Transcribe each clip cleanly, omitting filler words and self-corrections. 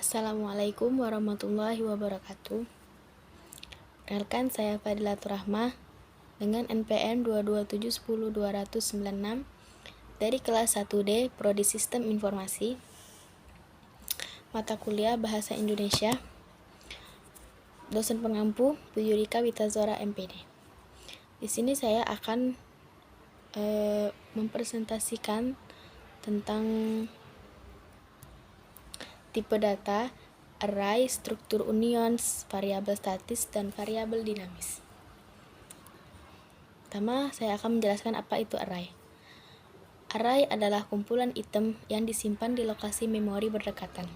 Assalamualaikum warahmatullahi wabarakatuh. Perkenalkan, saya Fadilatur Rahmah dengan NPM 227102096 dari kelas 1D Prodi Sistem Informasi, mata kuliah Bahasa Indonesia, dosen pengampu Bu Yurika Witazora MPD. Di sini saya akan mempresentasikan tentang tipe data, array, struktur unions, variabel statis, dan variabel dinamis. Pertama, saya akan menjelaskan apa itu array. Array adalah kumpulan item yang disimpan di lokasi memori berdekatan.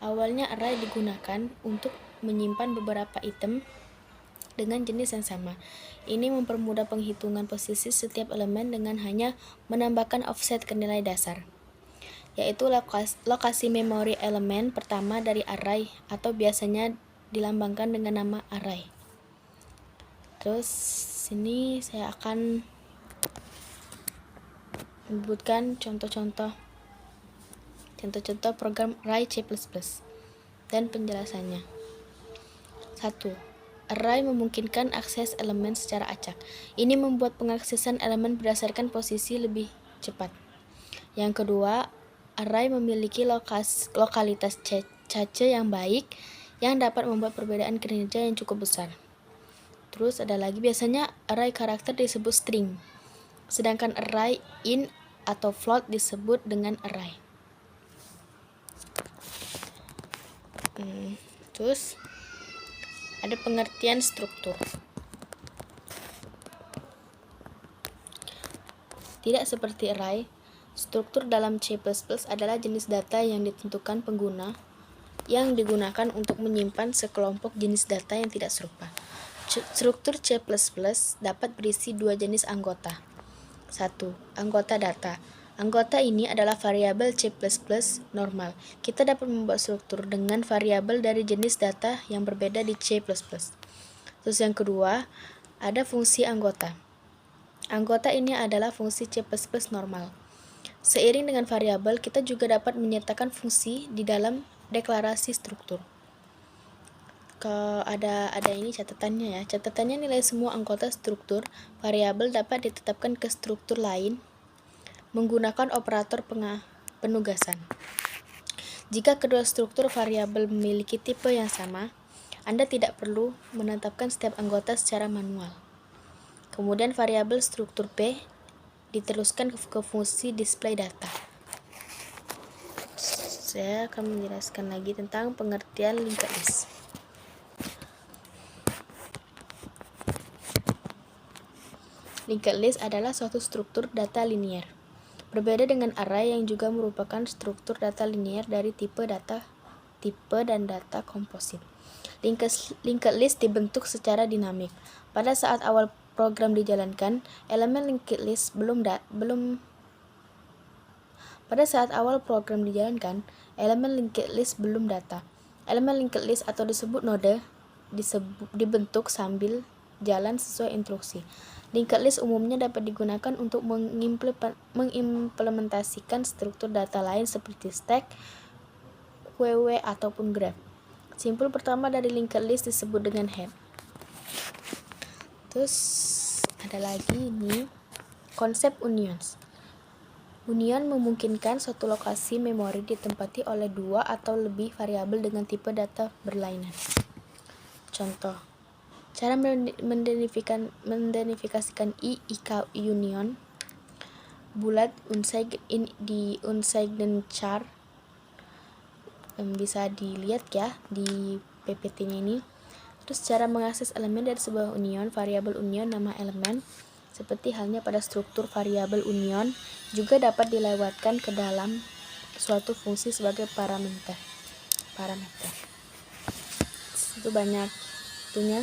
Awalnya array digunakan untuk menyimpan beberapa item dengan jenis yang sama. Ini mempermudah penghitungan posisi setiap elemen dengan hanya menambahkan offset ke nilai dasar, yaitu lokasi memori elemen pertama dari array, atau biasanya dilambangkan dengan nama array. Terus sini saya akan menyebutkan contoh-contoh program array C++ dan penjelasannya. 1. Array memungkinkan akses elemen secara acak. Ini membuat pengaksesan elemen berdasarkan posisi lebih cepat. Yang kedua, array memiliki lokalitas cache yang baik yang dapat membuat perbedaan kinerja yang cukup besar. Terus ada lagi, biasanya array karakter disebut string, sedangkan array int atau float disebut dengan array. Terus ada pengertian struktur. Tidak seperti array, struktur dalam C++ adalah jenis data yang ditentukan pengguna yang digunakan untuk menyimpan sekelompok jenis data yang tidak serupa. Struktur C++ dapat berisi dua jenis anggota. 1. Anggota data. Anggota ini adalah variabel C++ normal. Kita dapat membuat struktur dengan variabel dari jenis data yang berbeda di C++. Terus yang kedua, ada fungsi anggota. Anggota ini adalah fungsi C++ normal. Seiring dengan variabel, kita juga dapat menyertakan fungsi di dalam deklarasi struktur. Ada ini catatannya ya. Catatannya, nilai semua anggota struktur variabel dapat ditetapkan ke struktur lain menggunakan operator penugasan. Jika kedua struktur variabel memiliki tipe yang sama, Anda tidak perlu menetapkan setiap anggota secara manual. Kemudian variabel struktur P diteruskan ke fungsi display data. Saya akan menjelaskan lagi tentang pengertian linked list. Linked list adalah suatu struktur data linier. Berbeda dengan array yang juga merupakan struktur data linier dari tipe dan data komposit. Linked list dibentuk secara dinamik. Pada saat awal program dijalankan, elemen linked list belum data. Elemen linked list atau disebut node dibentuk sambil jalan sesuai instruksi. Linked list umumnya dapat digunakan untuk mengimplementasikan struktur data lain seperti stack, queue, ataupun graph. Simpul pertama dari linked list disebut dengan head. Terus ada lagi ini konsep unions. Union memungkinkan suatu lokasi memori ditempati oleh dua atau lebih variabel dengan tipe data berlainan. Contoh, cara mendenifikasikan IK union bulat di unsigned char bisa dilihat ya di PPT-nya ini. Terus cara mengakses elemen dari sebuah union, variabel union, nama elemen, seperti halnya pada struktur variabel union, juga dapat dilewatkan ke dalam suatu fungsi sebagai parameter. Itu banyak itunya.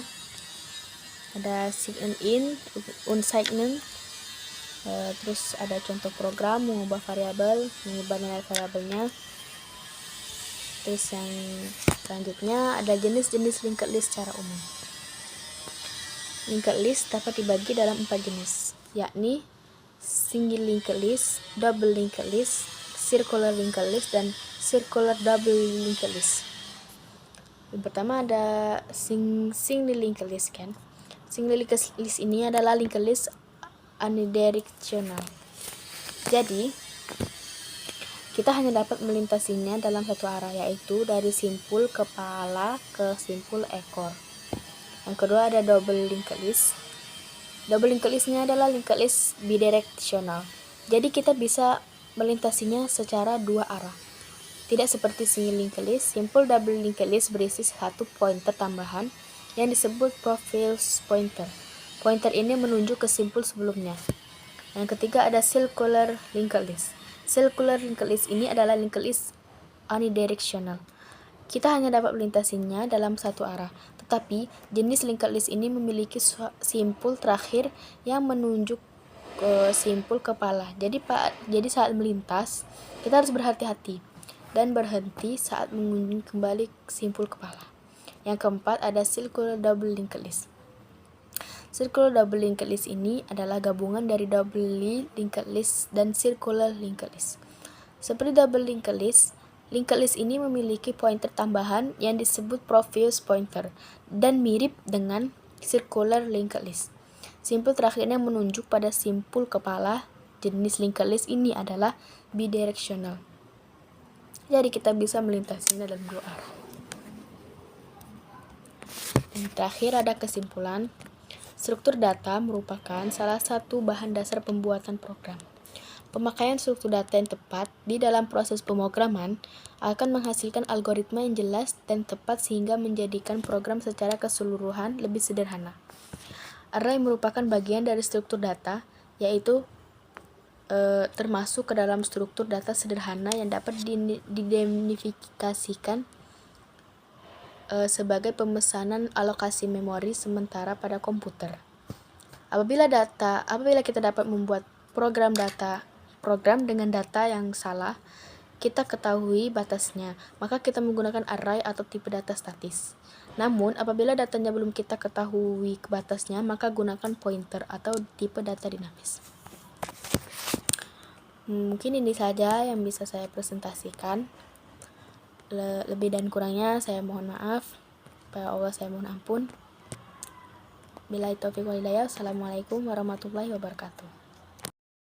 Ada sign in, unsigned, terus ada contoh program mengubah variabel, mengubah nilai variabelnya. Terus yang selanjutnya ada jenis-jenis linked list secara umum. Linked list dapat dibagi dalam 4 jenis, yakni single linked list, double linked list, circular linked list, dan circular double linked list. Yang pertama ada single linked list kan. Single linked list ini adalah linked list unidirectional. Jadi kita hanya dapat melintasinya dalam satu arah, yaitu dari simpul kepala ke simpul ekor. Yang kedua ada double linked list. Double linked list-nya adalah linked list bidirectional. Jadi kita bisa melintasinya secara dua arah. Tidak seperti single linked list, simpul double linked list berisi satu pointer tambahan yang disebut profile pointer. Pointer ini menunjuk ke simpul sebelumnya. Yang ketiga ada circular linked list. Circular linked list ini adalah linked list unidirectional. Kita hanya dapat melintasinya dalam satu arah, tetapi jenis linked list ini memiliki simpul terakhir yang menunjuk ke simpul kepala. Jadi saat melintas, kita harus berhati-hati dan berhenti saat mengunjungi kembali simpul kepala. Yang keempat ada circular double linked list. Circular double linked list ini adalah gabungan dari double linked list dan circular linked list. Seperti double linked list ini memiliki pointer tambahan yang disebut profile pointer dan mirip dengan circular linked list. Simpul terakhirnya menunjuk pada simpul kepala. Jenis linked list ini adalah bidirectional. Jadi kita bisa melintasinya dalam dua arah. Yang terakhir ada kesimpulan. Struktur data merupakan salah satu bahan dasar pembuatan program. Pemakaian struktur data yang tepat di dalam proses pemrograman akan menghasilkan algoritma yang jelas dan tepat sehingga menjadikan program secara keseluruhan lebih sederhana. Array merupakan bagian dari struktur data, yaitu termasuk ke dalam struktur data sederhana yang dapat diidentifikasikan sebagai pemesanan alokasi memori sementara pada komputer. Apabila kita dapat membuat program dengan data yang salah, kita ketahui batasnya, maka kita menggunakan array atau tipe data statis. Namun, apabila datanya belum kita ketahui batasnya, maka gunakan pointer atau tipe data dinamis. Mungkin ini saja yang bisa saya presentasikan. Lebih dan kurangnya saya mohon maaf. Kepada Allah saya mohon ampun. Billahi taufiq wal hidayah. Assalamualaikum warahmatullahi wabarakatuh.